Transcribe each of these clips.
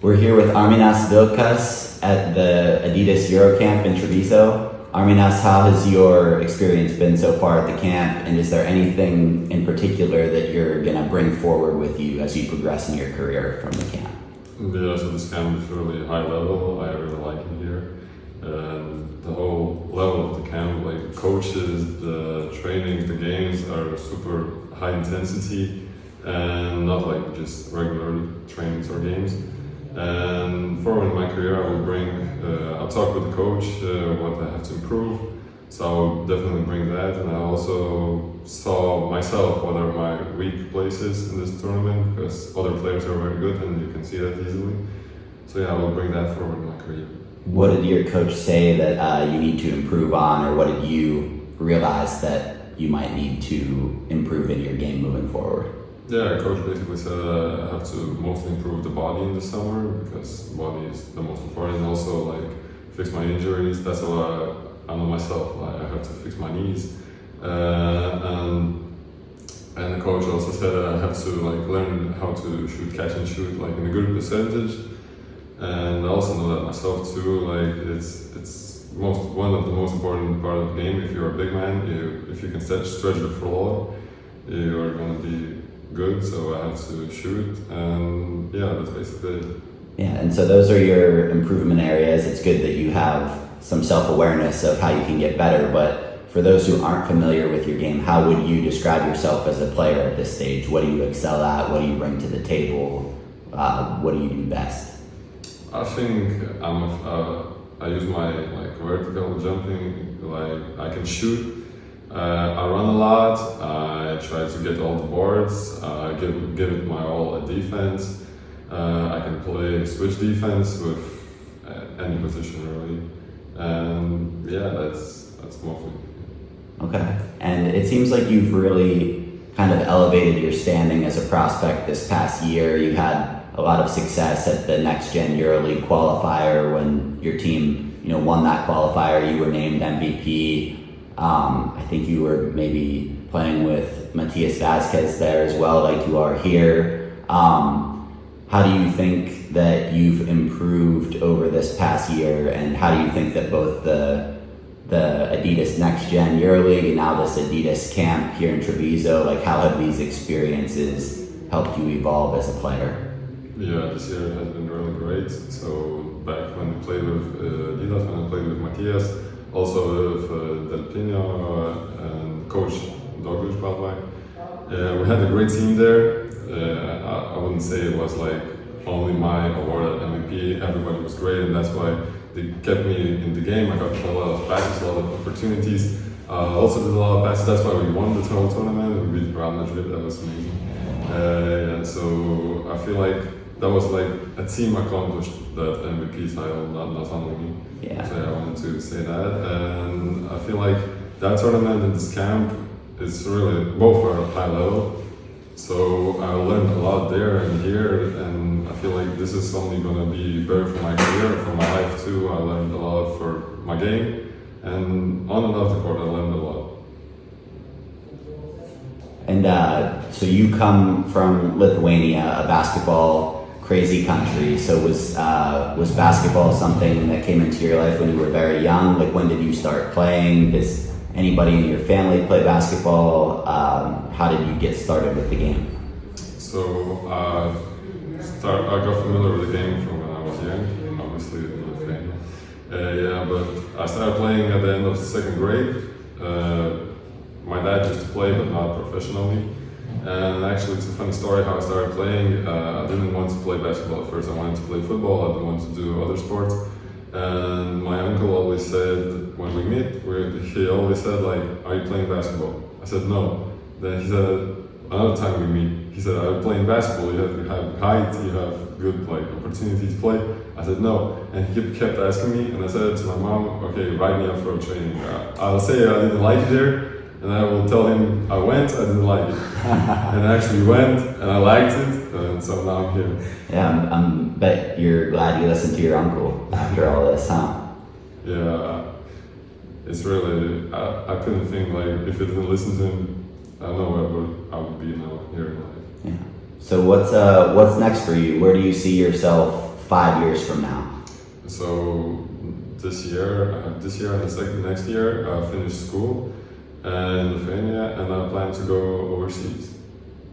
We're here with Arminas Vilkas at the Adidas Eurocamp in Treviso. Arminas, how has your experience been so far at the camp, and is there anything in particular that you're going to bring forward with you as you progress in your career from the camp? Yeah, so this camp is really high level. I really like it here. And the whole level of the camp, like the coaches, the training, the games are super high intensity and not like just regular trainings or games. And forward in my career, I will bring, I'll talk with the coach what I have to improve. So I'll definitely bring that. And I also saw myself what are my weak places in this tournament, because other players are very good and you can see that easily. So yeah, I will bring that forward in my career. What did your coach say that you need to improve on, or what did you realize that you might need to improve in your game moving forward? Yeah, coach basically said I have to mostly improve the body in the summer, because body is the most important. And also like fix my injuries. That's what I know myself. Like, I have to fix my knees. And the coach also said I have to like learn how to shoot, catch and shoot like in a good percentage. And I also know that myself too. Like it's one of the most important part of the game. If you're a big man, if you can stretch the floor, you are gonna be good. So I have to shoot, and yeah, that's basically it. Yeah, and so those are your improvement areas. It's good that you have some self-awareness of how you can get better, but for those who aren't familiar with your game, how would you describe yourself as a player at this stage? What do you excel at? What do you bring to the table? What do you do best? I think I use my like vertical jumping. Like I can shoot. I run a lot. I try to get all the boards. Give it my all at defense. I can play switch defense with any position really. And yeah, that's mostly. Okay, and it seems like you've really kind of elevated your standing as a prospect this past year. You had a lot of success at the Next Gen EuroLeague qualifier when your team, won that qualifier. You were named MVP. I think you were maybe playing with Matias Vazquez there as well, like you are here. How do you think that you've improved over this past year, and how do you think that both the Adidas Next Gen EuroLeague and now this Adidas camp here in Treviso, like how have these experiences helped you evolve as a player? Yeah, this year has been really great. So back when I played with Adidas, when I played with Matias, also with Del Pino and Coach Douglas, by the way. We had a great team there. I wouldn't say it was like only my award at MVP. Everybody was great, and that's why they kept me in the game. I got a lot of passes, a lot of opportunities. Also did a lot of passes. That's why we won the whole tournament. We beat Real Madrid. That was amazing. And so I feel like that was like a team accomplished that MVP title, not only me. Yeah. So I wanted to say that, and I feel like that tournament and this camp is really both are high level. So I learned a lot there and here, and I feel like this is only going to be better for my career, for my life too. I learned a lot for my game, and on and off the court I learned a lot. And so you come from Lithuania, a basketball crazy country. So was basketball something that came into your life when you were very young? Like when did you start playing? Does anybody in your family play basketball? How did you get started with the game? So I got familiar with the game from when I was young, obviously in Lithuania. But I started playing at the end of the second grade. My dad used to play, but not professionally. And actually, it's a funny story how I started playing. I didn't want to play basketball at first. I wanted to play football. I didn't want to do other sports. And my uncle always said, when we meet, he always said, like, "Are you playing basketball?" I said, "No." Then he said, another time we meet, he said, "Are you playing basketball? You have height, you have good like opportunity to play." I said, "No." And he kept asking me, and I said to my mom, "Okay, write me up for a training." I'll say I didn't like it there. And I will tell him I went, I didn't like it. And I actually went, and I liked it, and so now I'm here. Yeah, I bet you're glad you listened to your uncle after all this, huh? Yeah, it's really, I couldn't think, like, if I didn't listen to him, I don't know where I would be now here in life. Yeah. So what's next for you? Where do you see yourself 5 years from now? So this year and next year, I finished school in Lithuania, and I plan to go overseas.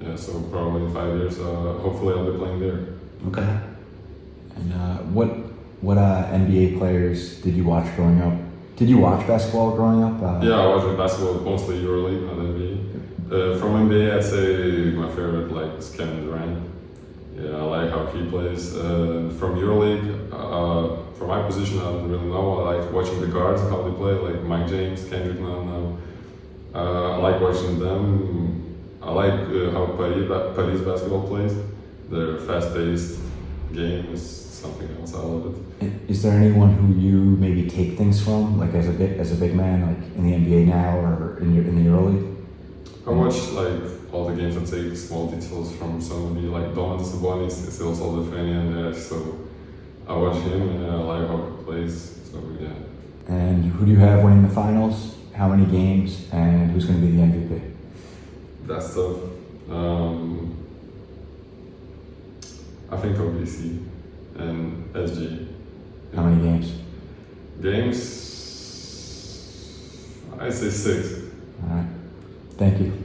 Yeah, so probably in 5 years, hopefully I'll be playing there. Okay. And what NBA players did you watch growing up? Did you watch basketball growing up? Yeah, I watch basketball, mostly EuroLeague, not NBA. From NBA, I'd say my favorite is Kevin Durant. Yeah, I like how he plays. From EuroLeague, from my position, I don't really know. I like watching the guards, how they play, like Mike James, Kendrick Nunn. I like watching them. I like how Paris basketball plays. Their fast-paced game is something else. I love it. Is there anyone who you maybe take things from, like as a big man, like in the NBA now or in the EuroLeague? I watch all the games and take small details from somebody like Domantas Sabonis. It's also Lithuanian there, so I watch him and I like how he plays. So yeah. And who do you have winning the finals? How many games? And who's going to be the MVP? That's tough. I think OBC and SG. How many games? Games, I say 6. All right. Thank you.